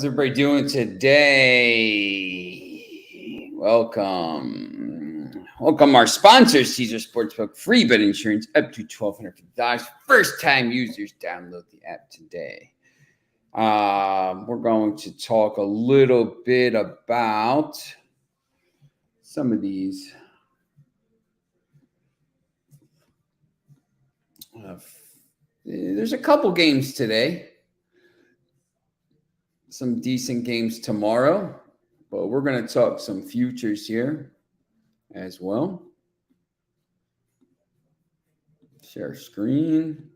How's everybody doing today? Welcome our sponsors, Caesar Sportsbook, free bet insurance up to $1,250. First time users, download the app today. We're going to talk a little bit about some of these there's a couple games today. Some decent games tomorrow, but we're going to talk some futures here as well. Share screen.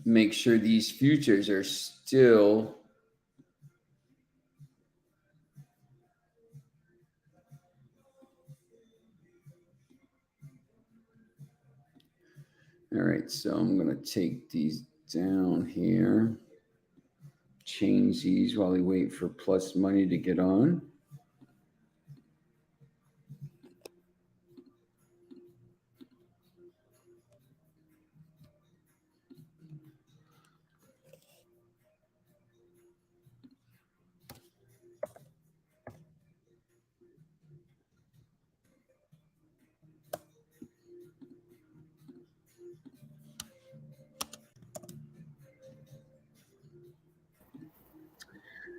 Make sure these futures are still all right. So I'm going to take these down here, change these while we wait for Plus Money to get on.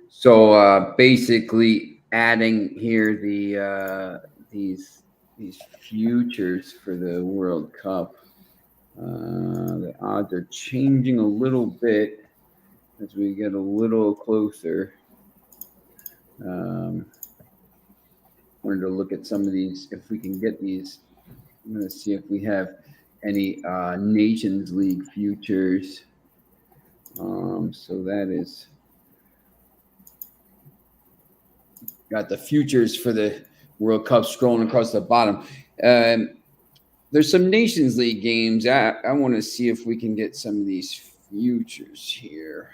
So basically adding here these futures for the World Cup. The odds are changing a little bit as we get a little closer. Wanted to look at some of these, if we can get these. I'm going to see if we have any Nations League futures. So that is got the futures for the World Cup scrolling across the bottom. There's some Nations League games. I want to see if we can get some of these futures here.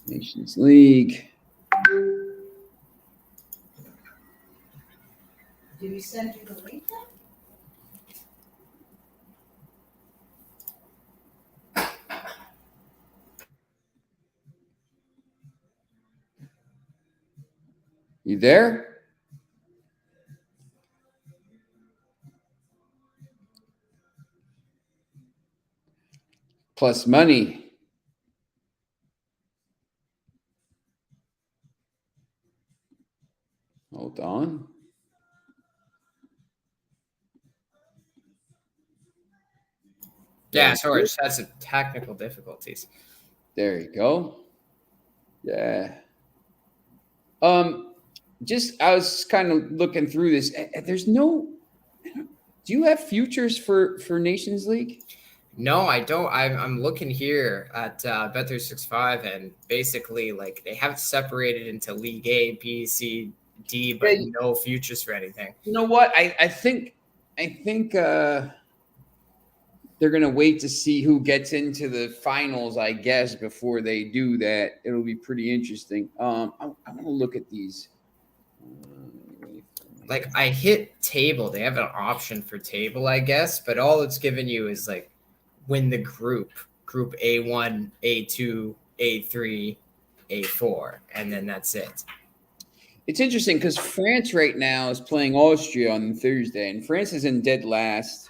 Nations League. Did we send you the link then? You there? Plus Money. Hold on. Yeah, sorry, just had some technical difficulties. There you go. Yeah. Just I was kind of looking through this. There's no. Do you have futures for Nations League? No, I don't. I'm looking here at Bet365, and basically, like, they have it separated into League A, B, C, D, but no futures for anything. You know what? I think they're gonna wait to see who gets into the finals, I guess, before they do that. It'll be pretty interesting. I'm gonna look at these. Like, I hit table. They have an option for table, I guess, but all it's given you is like win the group A1, A2, A3, A4, and then that's it. It's interesting because France right now is playing Austria on Thursday, and France is in dead last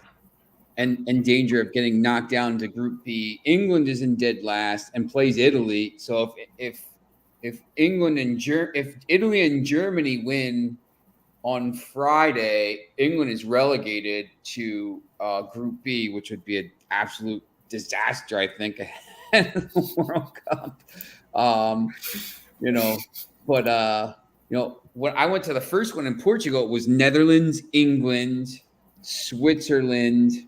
and in danger of getting knocked down to Group B. England is in dead last and plays Italy. So if Italy and Germany win on Friday, England is relegated to Group B, which would be an absolute disaster, I think, ahead of the World Cup. When I went to the first one in Portugal, it was Netherlands, England, Switzerland,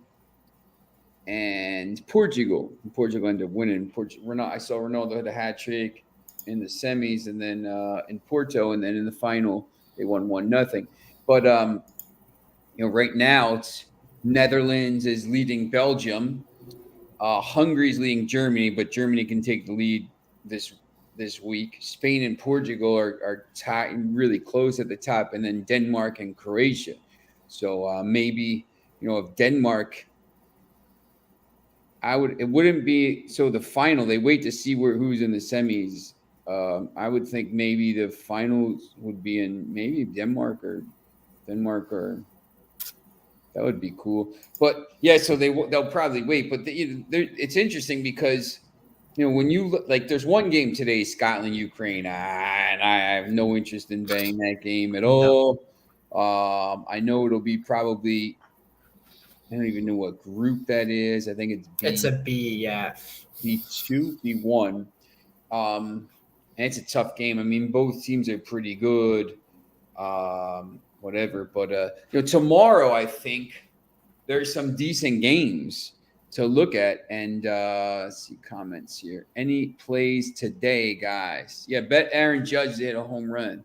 and Portugal. Portugal ended up winning. I saw Ronaldo had a hat trick in the semis, and then in Porto, and then in the final they won 1-0. But right now it's Netherlands is leading Belgium, Hungary's leading Germany, but Germany can take the lead this week. Spain and Portugal are tied really close at the top, and then Denmark and Croatia. So maybe, if Denmark, it wouldn't be so the final. They wait to see who's in the semis. I would think maybe the finals would be in maybe Denmark or that would be cool. But yeah, so they'll probably wait. But it's interesting because when you look, like, there's one game today, Scotland, Ukraine, and I have no interest in betting that game at all. I know it'll be probably, I don't even know what group that is. I think it's B. It's a B, yeah. B2, B1. And it's a tough game. I mean, both teams are pretty good. Whatever. But tomorrow, I think there's some decent games to look at. And let's see comments here. Any plays today, guys? Yeah, bet Aaron Judge hit a home run.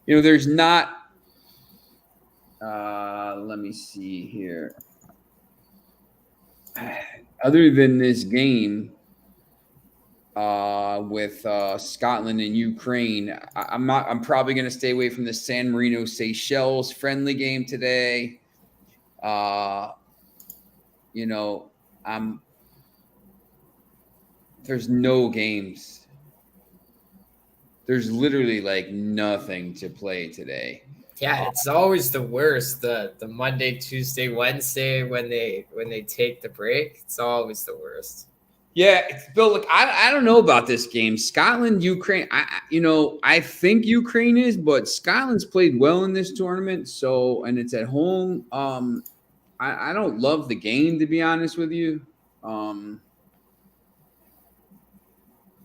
There's not. Let me see here. Other than this game with Scotland and Ukraine, I'm probably going to stay away from the San Marino Seychelles friendly game today. There's no games. There's literally like nothing to play today. Yeah, it's always the worst. The Monday, Tuesday, Wednesday when they take the break, it's always the worst. Yeah, Bill. Look, I don't know about this game. Scotland, Ukraine. I think Ukraine is, but Scotland's played well in this tournament. So, and it's at home. I don't love the game, to be honest with you. It's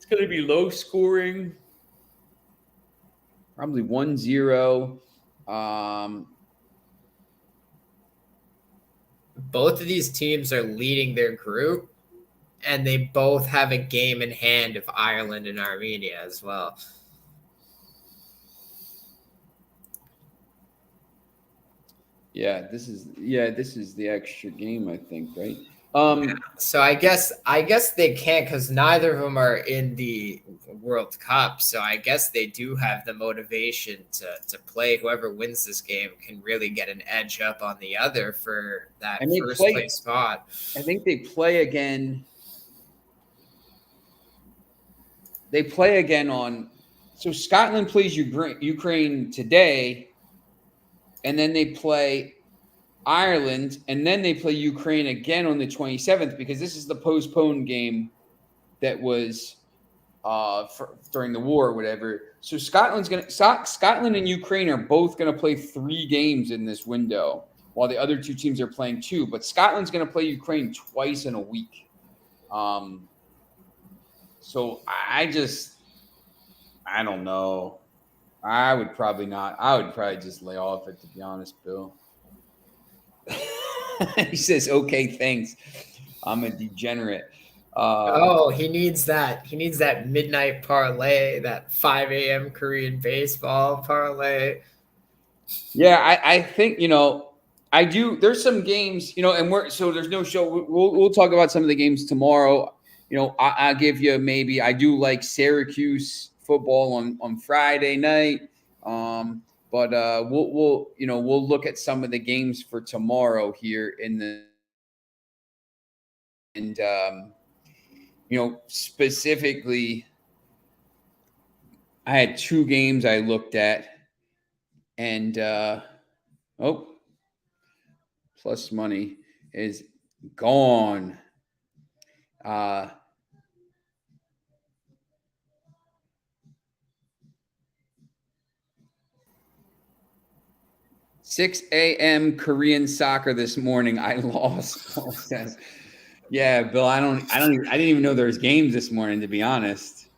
going to be low scoring, probably 1-0. Both of these teams are leading their group, and they both have a game in hand of Ireland and Armenia as well. Yeah, this is the extra game, I think, right? So I guess they can't because neither of them are in the World Cup. So I guess they do have the motivation to play. Whoever wins this game can really get an edge up on the other for that first place spot. I think they play again. They play again on. So Scotland plays Ukraine today, and then they play Ireland, and then they play Ukraine again on the 27th, because this is the postponed game that was during the war or whatever. So Scotland and Ukraine are both gonna play 3 games in this window, while the other 2 teams are playing 2. But Scotland's gonna play Ukraine twice in a week. So I don't know. I would probably not. I would probably just lay off it, to be honest, Bill. He says, "Okay, thanks. I'm a degenerate." He needs that. He needs that midnight parlay, that 5 a.m. Korean baseball parlay. Yeah, I think I do. There's some games, and there's no show. We'll talk about some of the games tomorrow. I'll give you maybe. I do like Syracuse football on Friday night. But we'll look at some of the games for tomorrow here specifically, I had 2 games I looked at, and plus money is gone. 6 a.m. Korean soccer this morning. I lost. Paul says, "Yeah, Bill. I didn't even know there was games this morning. To be honest,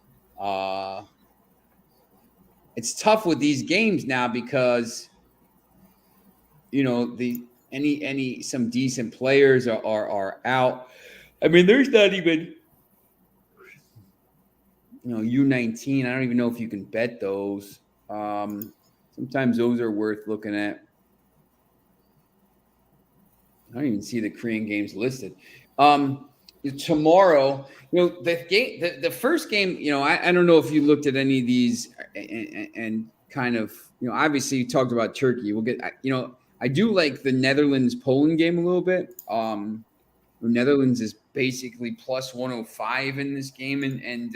it's tough with these games now because some decent players are out. I mean, there's not even U19. I don't even know if you can bet those. Sometimes those are worth looking at. I don't even see the Korean games listed. Tomorrow, the first game, I don't know if you looked at any of these and kind of, obviously you talked about Turkey. We'll get, I do like the Netherlands-Poland game a little bit. The Netherlands is basically plus 105 in this game, and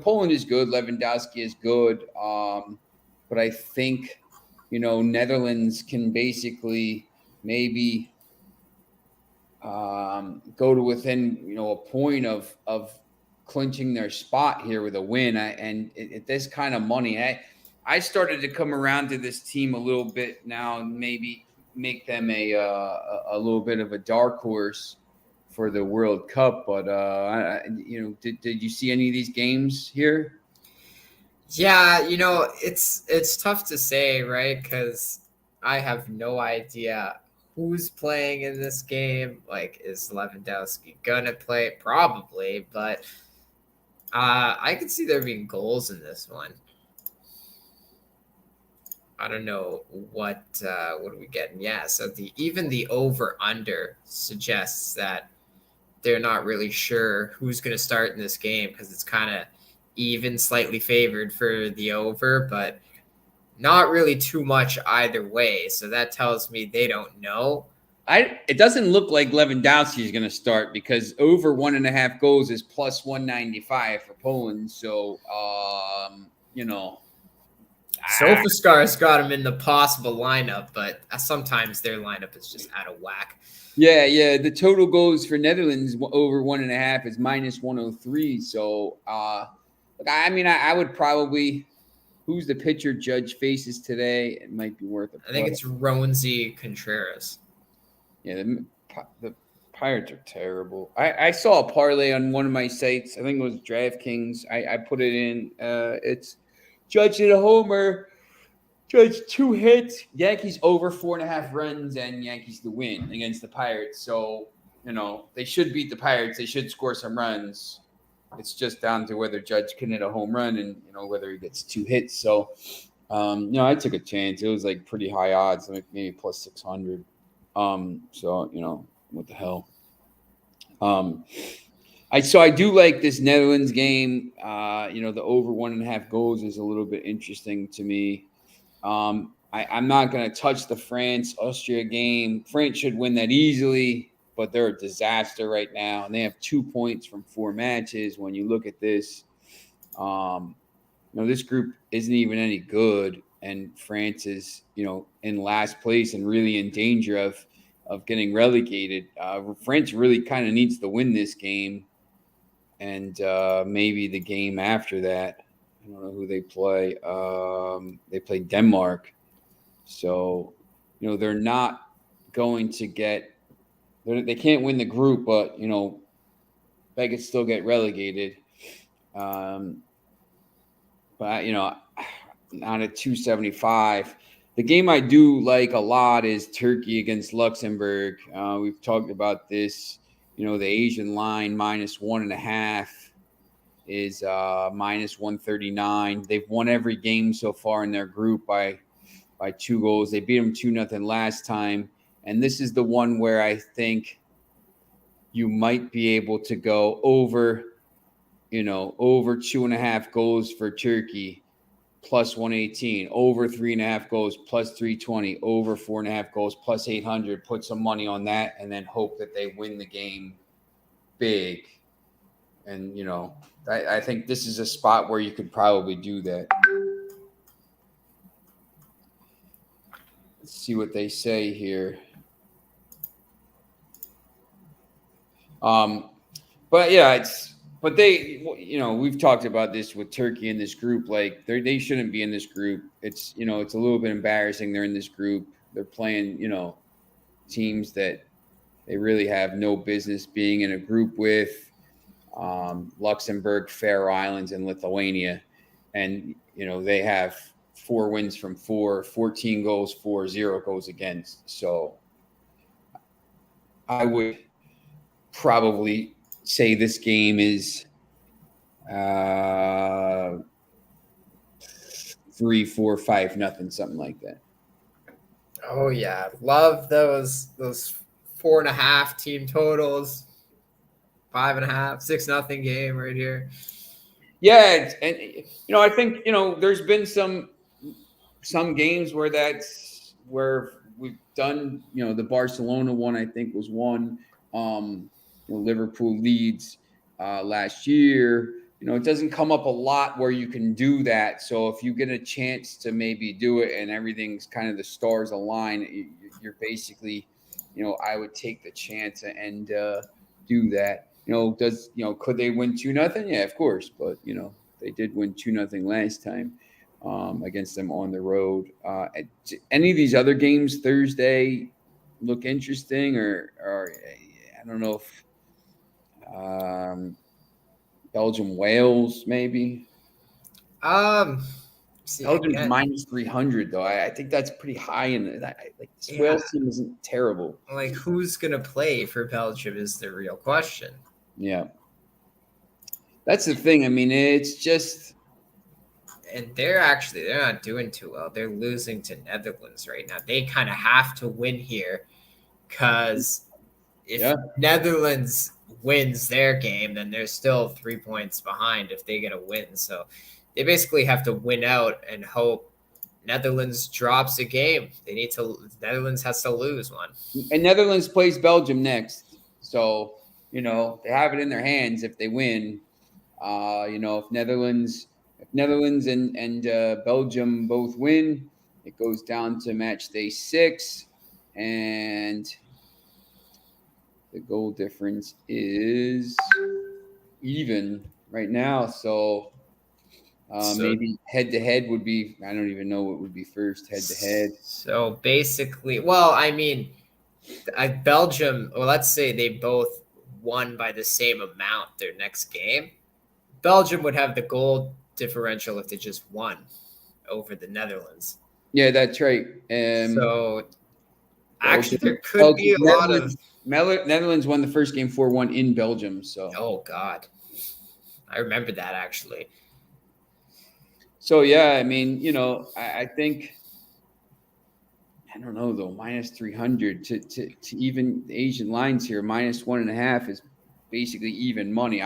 Poland is good. Lewandowski is good, but I think Netherlands can basically maybe go to within a point of clinching their spot here with a win. At this kind of money, I started to come around to this team a little bit now, and maybe make them a little bit of a dark horse for the World Cup. But did you see any of these games here? Yeah, it's tough to say, right? Because I have no idea who's playing in this game. Like, is Lewandowski gonna play? Probably, but I could see there being goals in this one. I don't know what are we getting? Yeah, so even the over under suggests that they're not really sure who's going to start in this game because it's kind of even, slightly favored for the over, but not really too much either way. So that tells me they don't know. It doesn't look like Lewandowski is going to start because over 1.5 goals is plus 195 for Poland. So, SofaScar's got him in the possible lineup, but sometimes their lineup is just out of whack. Yeah. The total goals for Netherlands over 1.5 is minus 103. So, I would probably. Who's the pitcher Judge faces today? It might be worth it. I think it's Ronzi Contreras. Yeah, the Pirates are terrible. I saw a parlay on one of my sites. I think it was DraftKings. I put it in. It's Judge hit a homer. Judge 2 hits. Yankees over 4.5 runs, and Yankees to win against the Pirates. So, they should beat the Pirates. They should score some runs. It's just down to whether Judge can hit a home run and, whether he gets 2 hits. So, I took a chance. It was like pretty high odds, like maybe plus 600. So, what the hell? I do like this Netherlands game. The over 1.5 goals is a little bit interesting to me. I'm not going to touch the France-Austria game. France should win that easily, but they're a disaster right now, and they have 2 points from 4 matches. When you look at this, this group isn't even any good, and France is, in last place and really in danger of getting relegated. France really kind of needs to win this game, and maybe the game after that. I don't know who they play. They play Denmark. So, they're not going to get – they can't win the group, but, they could still get relegated. But, not at 275. The game I do like a lot is Turkey against Luxembourg. We've talked about this. The Asian line minus 1.5 is minus 139. They've won every game so far in their group by 2 goals. They beat them 2-0 last time. And this is the one where I think you might be able to go over 2.5 goals for Turkey, plus 118, over 3.5 goals, plus 320, over 4.5 goals, plus 800. Put some money on that and then hope that they win the game big. And, I think this is a spot where you could probably do that. Let's see what they say here. But yeah, we've talked about this with Turkey in this group. Like they shouldn't be in this group. It's a little bit embarrassing. They're in this group. They're playing, teams that they really have no business being in a group with. Luxembourg, Faroe Islands, and Lithuania. And, they have 4 wins from 4, 14 goals for, 0 goals against. So I would probably say this game is 3-4-5-0, something like that. Oh yeah, love those 4.5 team totals. 5.5, 6-0 game right here. Yeah, and I think there's been some games where we've done. The Barcelona one I think was one. Liverpool leads last year. It doesn't come up a lot where you can do that. So if you get a chance to maybe do it and everything's kind of the stars align, you're basically, I would take the chance and do that. Could they win 2-0? Yeah, of course. But they did win 2-0 last time against them on the road. Any of these other games Thursday look interesting, or I don't know if Belgium Wales maybe. Belgium's minus 300 though. I think that's pretty high in that. Like this Wales team isn't terrible. Like who's gonna play for Belgium is the real question. Yeah, that's the thing. I mean, it's just, and they're not doing too well. They're losing to Netherlands right now. They kind of have to win here because if Netherlands wins their game, then they're still 3 points behind if they get a win. So they basically have to win out and hope Netherlands drops a game. Netherlands has to lose one. And Netherlands plays Belgium next. So, they have it in their hands if they win. If Netherlands and Belgium both win, it goes down to match day 6, and the goal difference is even right now. So maybe head-to-head would be, I don't even know what would be first, head-to-head. So basically, Belgium, let's say they both won by the same amount their next game. Belgium would have the goal differential if they just won over the Netherlands. Yeah, that's right. So actually, there could be a lot of Netherlands won the first game 4-1 in Belgium. So God, I remember that actually. So yeah, I mean, I think, I don't know though, minus 300 to even the Asian lines here, minus 1.5 is basically even money.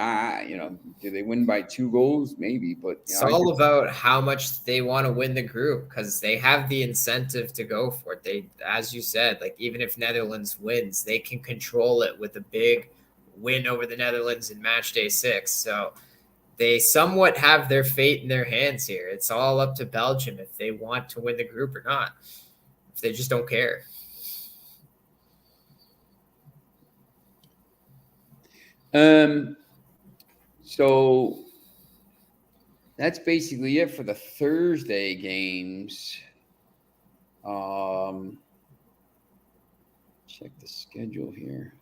Do they win by 2 goals? Maybe, but it's all about how much they want to win the group because they have the incentive to go for it. They, as you said, like even if Netherlands wins, they can control it with a big win over the Netherlands in match day 6. So they somewhat have their fate in their hands here. It's all up to Belgium if they want to win the group or not. If they just don't care. So that's basically it for the Thursday games. Check the schedule here.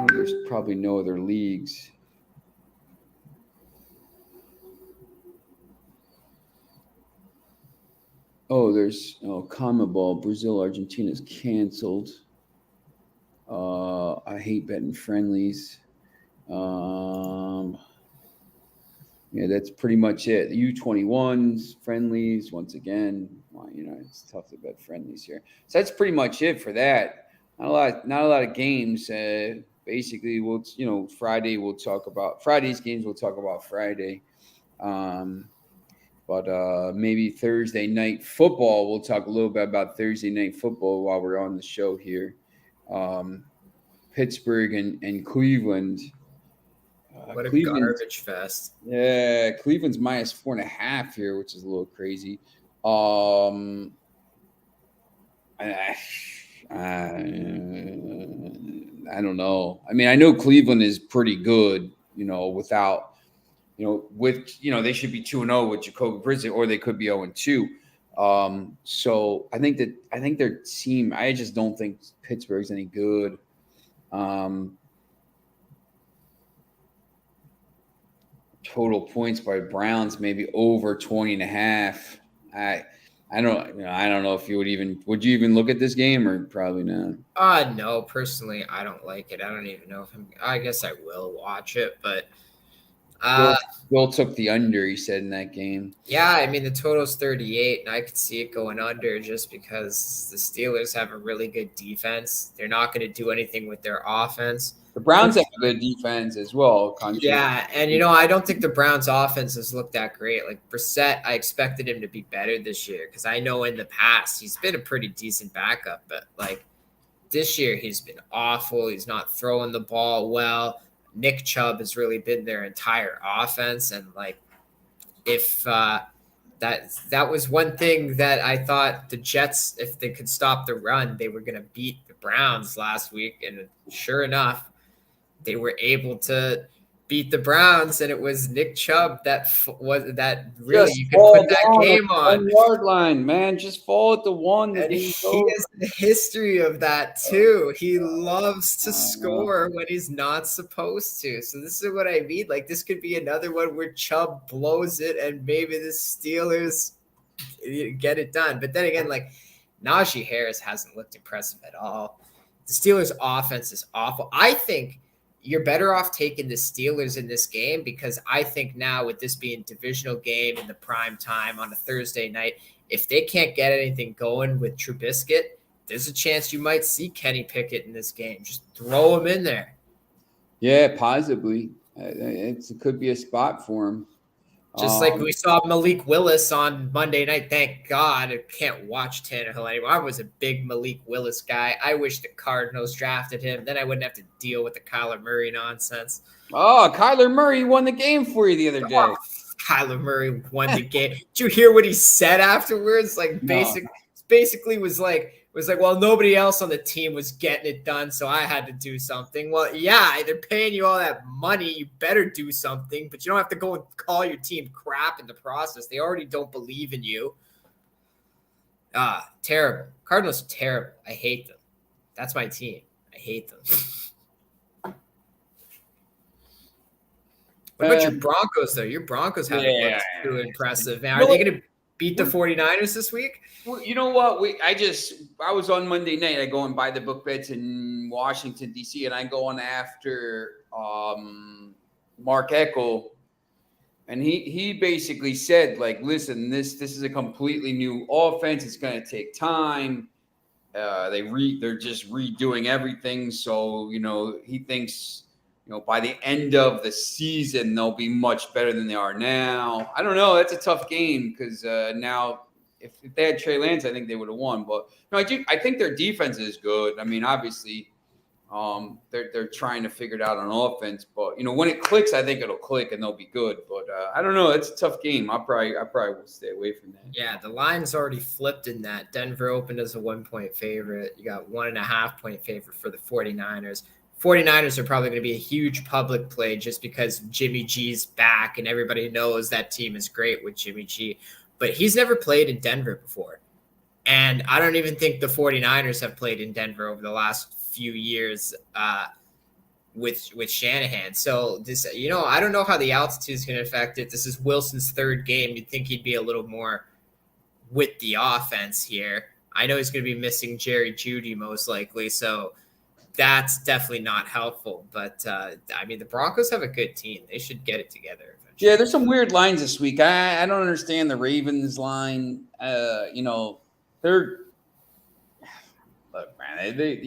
There's probably no other leagues. There's CONMEBOL. Brazil, Argentina is canceled. I hate betting friendlies. That's pretty much it. The U21s, friendlies, once again. It's tough to bet friendlies here. So that's pretty much it for that. Not a lot of games. Basically, Friday we'll talk about Friday's games. We'll talk about Friday. But maybe Thursday night football. We'll talk a little bit about Thursday night football while we're on the show here. Pittsburgh and Cleveland. What a garbage fest. Yeah, Cleveland's minus 4.5 here, which is a little crazy. I don't know. I mean, I know Cleveland is pretty good, without, they should be 2-0 with Jacoby Brissett, or they could be 0-2. So I think their team, I just don't think Pittsburgh's any good. Total points by Browns maybe over 20.5. I don't know if would you even look at this game, or probably not? No, personally I don't like it. I don't even know if I guess I will watch it, but Will took the under, he said, in that game. Yeah, I mean the total's 38 and I could see it going under just because the Steelers have a really good defense. They're not going to do anything with their offense. The Browns have a good defense as well. Yeah, and I don't think the Browns' offense has looked that great. Like Brissett, I expected him to be better this year because I know in the past he's been a pretty decent backup, but like this year he's been awful. He's not throwing the ball well. Nick Chubb has really been their entire offense, and like if that was one thing that I thought the Jets, if they could stop the run, they were going to beat the Browns last week, and sure enough, they were able to beat the Browns, and it was Nick Chubb that really just you could put that game on. 1 yard line, man. Just fall at the one. And he has a history of that too. He loves to score when he's not supposed to. So this is what I mean. Like this could be another one where Chubb blows it, and maybe the Steelers get it done. But then again, like Najee Harris hasn't looked impressive at all. The Steelers' offense is awful. I think you're better off taking the Steelers in this game because I think now with this being divisional game in the prime time on a Thursday night, if they can't get anything going with Trubisky, there's a chance you might see Kenny Pickett in this game. Just throw him in there. Yeah, possibly. It could be a spot for him. Just like we saw Malik Willis on Monday night. Thank God I can't watch Tannehill anymore. I was a big Malik Willis guy. I wish the Cardinals drafted him. Then I wouldn't have to deal with the Kyler Murray nonsense. Oh, Kyler Murray won the game for you the other day. Oh, Kyler Murray won the game. Did you hear what he said afterwards? Like basically was like, well, nobody else on the team was getting it done, so I had to do something. Well, yeah, they're paying you all that money. You better do something, but you don't have to go and call your team crap in the process. They already don't believe in you. Terrible. Cardinals are terrible. I hate them. That's my team. I hate them. What about your Broncos, though? Your Broncos haven't looked too impressive. Now, are they going to beat the 49ers this week? Well, you know what? I was on Monday night. I go and buy the book bets in Washington, D.C., and I go on after Mark Eckel. And he basically said, like, listen, this is a completely new offense. It's going to take time. They're just redoing everything. So, he thinks, by the end of the season, they'll be much better than they are now. I don't know. That's a tough game because now if they had Trey Lance, I think they would have won. But I think their defense is good. I mean, obviously, they're trying to figure it out on offense. But when it clicks, I think it'll click and they'll be good. But I don't know. It's a tough game. I probably will stay away from that. Yeah, the line's already flipped in that. Denver opened as a 1-point favorite. You got 1.5-point favorite for the 49ers. 49ers are probably going to be a huge public play just because Jimmy G's back and everybody knows that team is great with Jimmy G. But he's never played in Denver before. And I don't even think the 49ers have played in Denver over the last few years with Shanahan. So this, I don't know how the altitude is going to affect it. This is Wilson's third game. You'd think he'd be a little more with the offense here. I know he's going to be missing Jerry Jeudy most likely. So that's definitely not helpful. But, the Broncos have a good team. They should get it together eventually. Yeah, there's some weird lines this week. I don't understand the Ravens line. They're – look, man, they're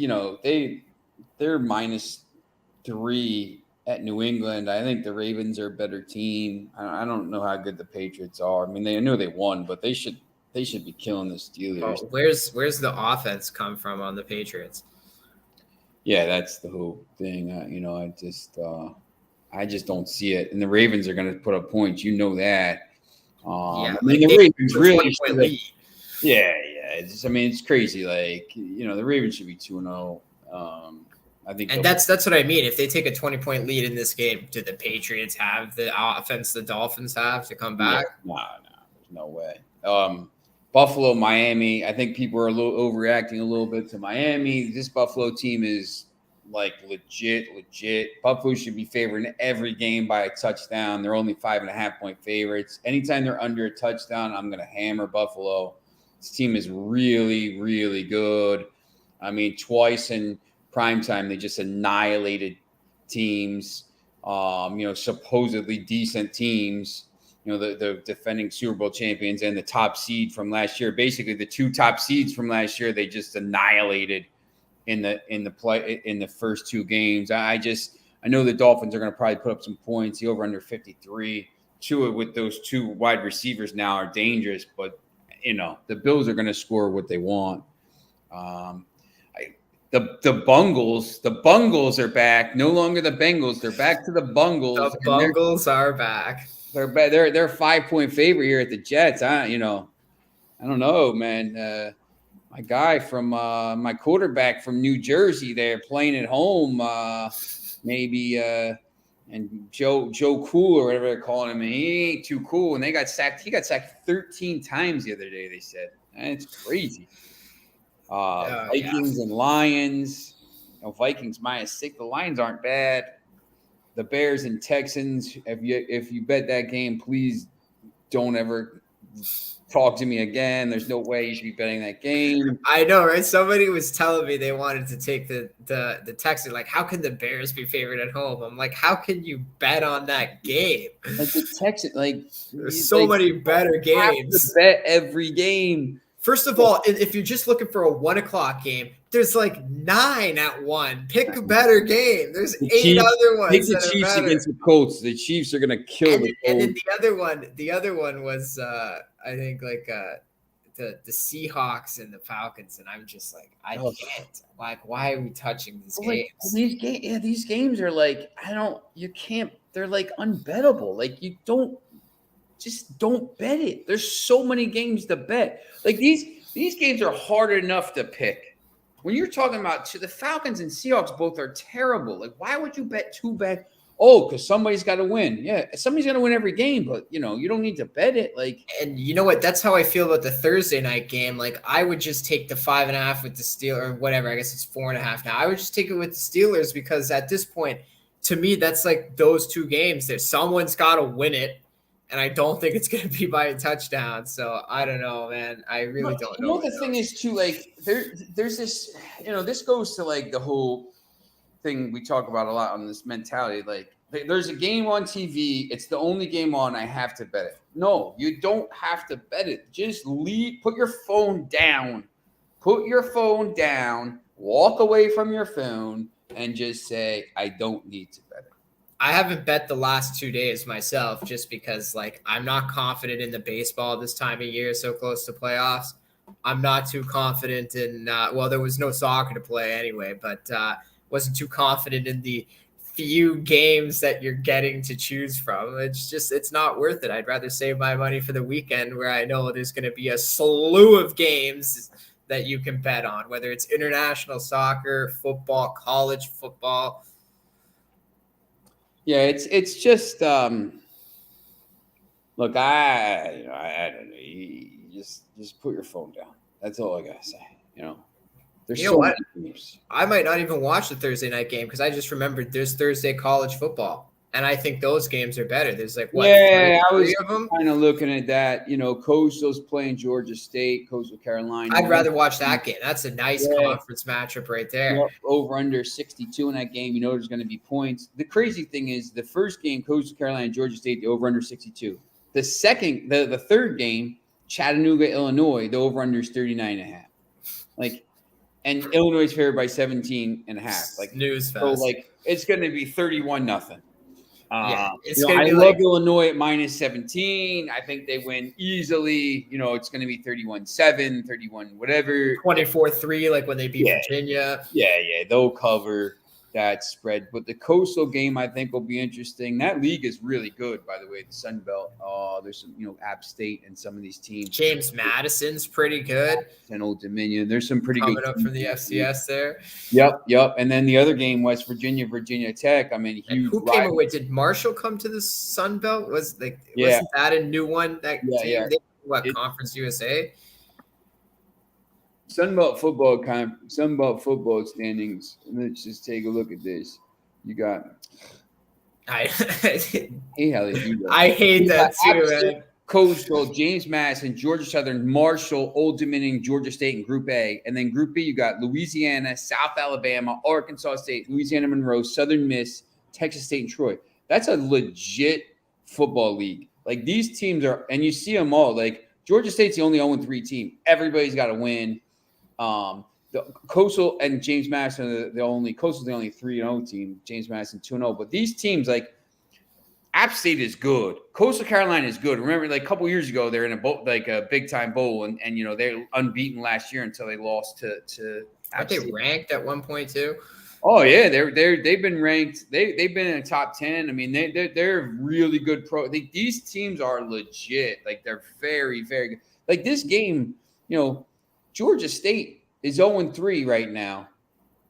-3 at New England. I think the Ravens are a better team. I don't know how good the Patriots are. I mean, I know they won, but they should be killing the Steelers. Oh, where's the offense come from on the Patriots? Yeah, that's the whole thing. I just don't see it. And the Ravens are going to put up points. You know that. The Ravens really. Yeah. It's crazy. Like, the Ravens should be 2-0. I think. And that's what I mean. If they take a 20-point lead in this game, do the Patriots have the offense the Dolphins have to come back? No, there's no way. Buffalo, Miami. I think people are a little overreacting a little bit to Miami. This Buffalo team is like legit. Buffalo should be favored in every game by a touchdown. They're only 5.5-point favorites. Anytime they're under a touchdown, I'm going to hammer Buffalo. This team is really, really good. I mean, twice in primetime, they just annihilated teams, supposedly decent teams. The defending Super Bowl champions and the top seed from last year. Basically, the two top seeds from last year, they just annihilated. in the first two games. I know the Dolphins are going to probably put up some points. The over under 53. Tua with those two wide receivers now are dangerous, but the Bills are going to score what they want. The Bungles are back. No longer the Bengals. They're back to the Bungles. The Bungles are back. They're 5-point favorite here at the Jets. I don't know, man. My guy from my quarterback from New Jersey, they're playing at home. And Joe Cool or whatever they're calling him, he ain't too cool. And he got sacked 13 times the other day, they said. It's crazy. Vikings and Lions. Vikings -6. The Lions aren't bad. The Bears and Texans. If you bet that game, please don't ever talk to me again. There's no way you should be betting that game. I know, right? Somebody was telling me they wanted to take the Texans. Like, how can the Bears be favored at home? I'm like, how can you bet on that game? Like the Texans, there's so many better games. To bet every game. First of all, if you're just looking for a 1:00 game, there's 9 at 1. Pick a better game. There's 8 other ones. Pick the Chiefs against the Colts. The Chiefs are gonna kill the Colts. And then the other one was I think the Seahawks and the Falcons, and I'm just like, I can't. Why are we touching these games? These games are you can't. They're unbettable. Just don't bet it. There's so many games to bet. These games are hard enough to pick. When you're talking about the Falcons and Seahawks, both are terrible. Why would you bet too bad? Oh, because somebody's got to win. Yeah, somebody's going to win every game, but you don't need to bet it. And you know what? That's how I feel about the Thursday night game. I would just take the 5.5 with the Steelers, or whatever. I guess it's 4.5 now. I would just take it with the Steelers because at this point, to me, that's those two games. Someone's got to win it. And I don't think it's going to be by a touchdown. So I don't know, man. I really don't know. The thing is too, there's this, this goes to the whole thing we talk about a lot on this mentality. There's a game on TV. It's the only game on. I have to bet it. No, you don't have to bet it. Just put your phone down. Put your phone down. Walk away from your phone and just say, I don't need to bet it. I haven't bet the last 2 days myself just because I'm not confident in the baseball this time of year, so close to playoffs. I'm not too confident in there was no soccer to play anyway, but wasn't too confident in the few games that you're getting to choose from. It's not worth it. I'd rather save my money for the weekend where I know there's going to be a slew of games that you can bet on, whether it's international soccer, football, college football. Yeah, it's just look, I don't know. You just put your phone down. That's all I gotta say. There's so many games. I might not even watch the Thursday night game because I just remembered there's Thursday college football. And I think those games are better. There's I was kind of looking at that. Coastal's playing Georgia State, Coastal Carolina. I'd rather watch that game. That's a nice conference matchup right there. Yep, over under 62 in that game. There's going to be points. The crazy thing is the first game, Coastal Carolina, Georgia State, the over under 62. The third game, Chattanooga, Illinois, the over under is 39.5. And Illinois is favored by 17.5. News fest. So it's going to be 31-0. It's gonna I be love Illinois at -17. I think they win easily. It's going to be 31-7, 31 whatever. 24-3, when they beat Virginia. Yeah, they'll cover that spread. But the Coastal game, I think, will be interesting. That league is really good, by the way, the Sun Belt. There's some, App State and some of these teams. James Madison's pretty good. And Old Dominion. There's some pretty coming good up from the FCS there. Yep. And then the other game, West Virginia, Virginia Tech. Huge. And who came away? Did Marshall come to the Sun Belt? Wasn't that a new one? Conference USA? Sun Belt football standings. Let's just take a look at this. You got. I hate that too, man. Coastal, James Madison, Georgia Southern, Marshall, Old Dominion, Georgia State, and Group A. And then Group B, you got Louisiana, South Alabama, Arkansas State, Louisiana Monroe, Southern Miss, Texas State, and Troy. That's a legit football league. These teams are, and you see them all. Georgia State's the only 0-3 team. Everybody's got to win. the Coastal and James Madison are the only Coastal's the only 3-0 team. James Madison 2-0. But these teams like App State is good. Coastal Carolina is good. Remember, like a couple years ago, they're in a big time bowl, and they're unbeaten last year until they lost to Aren't they ranked at one point too? Oh yeah, they've been ranked. They've been in the top 10. I mean, they're really good pro. These teams are legit. Like they're very, very good. Like this game, Georgia State is 0-3 right now,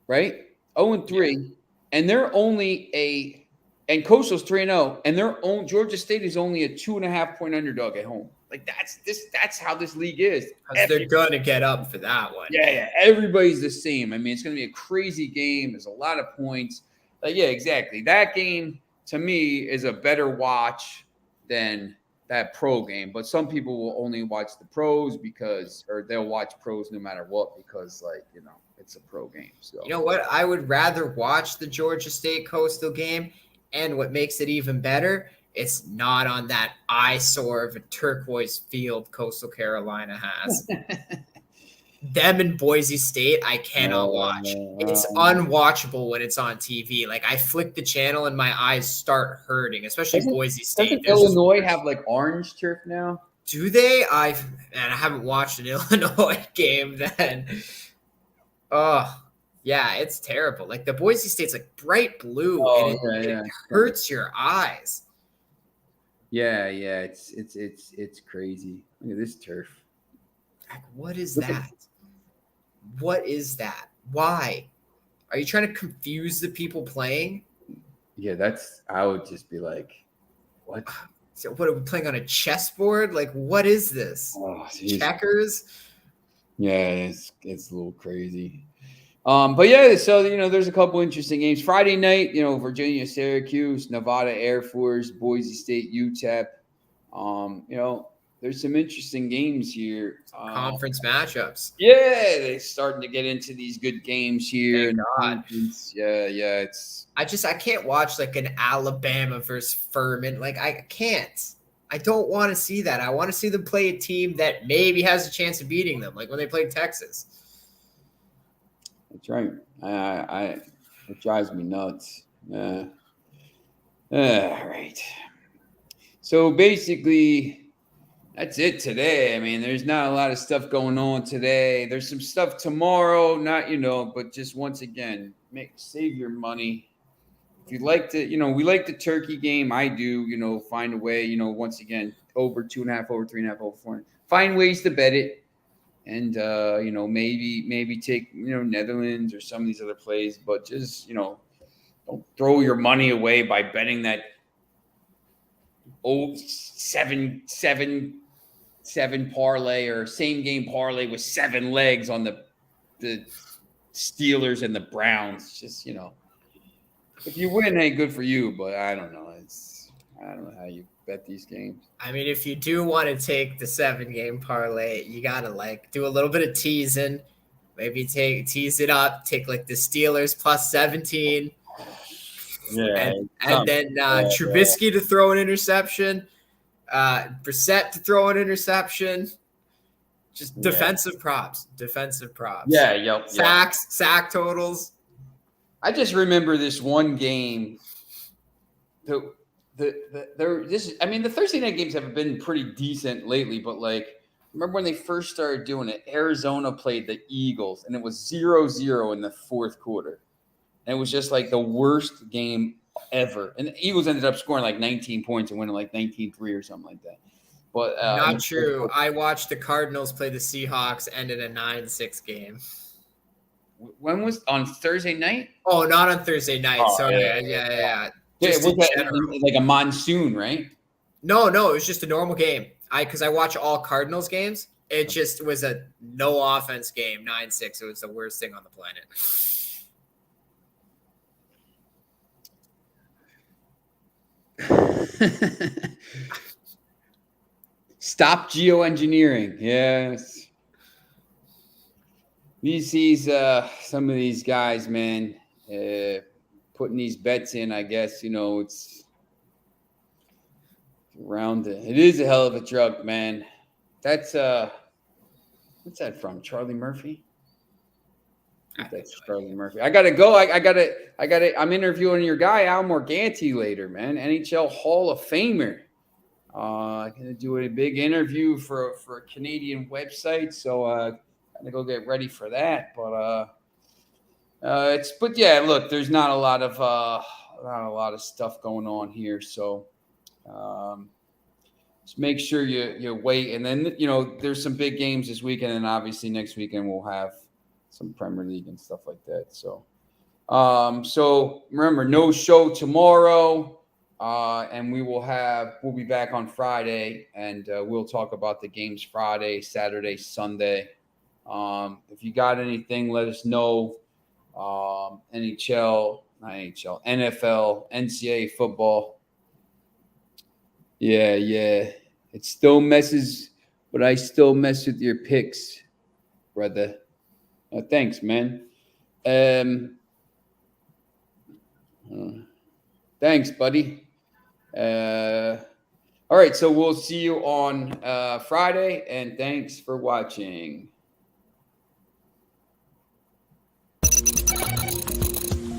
right? 0-3, and they're only and Coastal's 3-0, and Georgia State is only a 2.5-point underdog at home. Like that's how this league is. They're gonna get up for that one. Yeah. Everybody's the same. I mean, it's gonna be a crazy game. There's a lot of points. Yeah, exactly. That game to me is a better watch than that pro game. But some people will only watch the pros or they'll watch pros no matter what because it's a pro game. So you know what? I would rather watch the Georgia State Coastal game, and what makes it even better, it's not on that eyesore of a turquoise field Coastal Carolina has. Them and Boise State, I cannot watch. It's unwatchable when it's on TV. Like I flick the channel and my eyes start hurting, especially Boise State. Doesn't Illinois have like orange turf now? Do they? I haven't watched an Illinois game then. Oh, yeah, it's terrible. Like the Boise State's like bright blue, and it hurts your eyes. Yeah, it's crazy. Look at this turf. Like, what is that? What is that? Why? Are you trying to confuse the people playing? Yeah, I would just be like, what? So what are we playing on a chessboard? Like, what is this? Oh, checkers? Yeah, it's a little crazy. But yeah, so there's a couple interesting games. Friday night, Virginia, Syracuse, Nevada, Air Force, Boise State, UTEP. There's some interesting games here. Conference matchups. Yeah, they're starting to get into these good games here. Thank God. Yeah. I can't watch like an Alabama versus Furman. Like I can't. I don't want to see that. I want to see them play a team that maybe has a chance of beating them, like when they played Texas. That's right. It drives me nuts. All right. So basically, that's it today. I mean, there's not a lot of stuff going on today. There's some stuff tomorrow, but just once again, save your money. If you'd like to, we like the turkey game. I do, find a way, once again, over 2.5, over 3.5, over 4. Find ways to bet it. And, maybe take, Netherlands or some of these other plays, but just, don't throw your money away by betting that old 7 parlay or same game parlay with 7 legs on the Steelers and the Browns. Just, if you win, hey, good for you, but I don't know. I don't know how you bet these games. I mean, if you do want to take the 7-game parlay, you got to do a little bit of teasing. Maybe tease it up, take like the Steelers plus 17. Yeah. And then Trubisky to throw an interception, Brissett to throw an interception. Just defensive props. Yeah, sack totals. I just remember this one game. The Thursday night games have been pretty decent lately, but remember when they first started doing it, Arizona played the Eagles and it was 0-0 in the fourth quarter. And it was just the worst game ever. And the Eagles ended up scoring 19 points and winning 19-3 or something like that. But not true. I watched the Cardinals play the Seahawks, ended a 9-6 game. When was on Thursday night? Oh, not on Thursday night. Oh, so yeah. Yeah, was that like a monsoon, right? No, it was just a normal game. Because I watch all Cardinals games. It just was a no offense game, 9-6. It was the worst thing on the planet. Stop geoengineering. Yes. Some of these guys, man, putting these bets in, I guess, it's around it is a hell of a drug, man. That's what's that from? Charlie Murphy? That's Charlie Murphy. I gotta go. I gotta. I'm interviewing your guy Al Morganti later, man. NHL Hall of Famer. Gonna do a big interview for a Canadian website, so gotta go get ready for that. But yeah, look, there's not a lot of stuff going on here, so just make sure you wait, and then there's some big games this weekend, and obviously next weekend we'll have some Premier League and stuff like that. So remember, no show tomorrow. And we'll be back on Friday, and we'll talk about the games Friday, Saturday, Sunday. If you got anything, let us know. NFL, NCAA football. Yeah. It still messes, but I still mess with your picks, brother. Thanks, man. Thanks, buddy. All right, so we'll see you on Friday, and thanks for watching.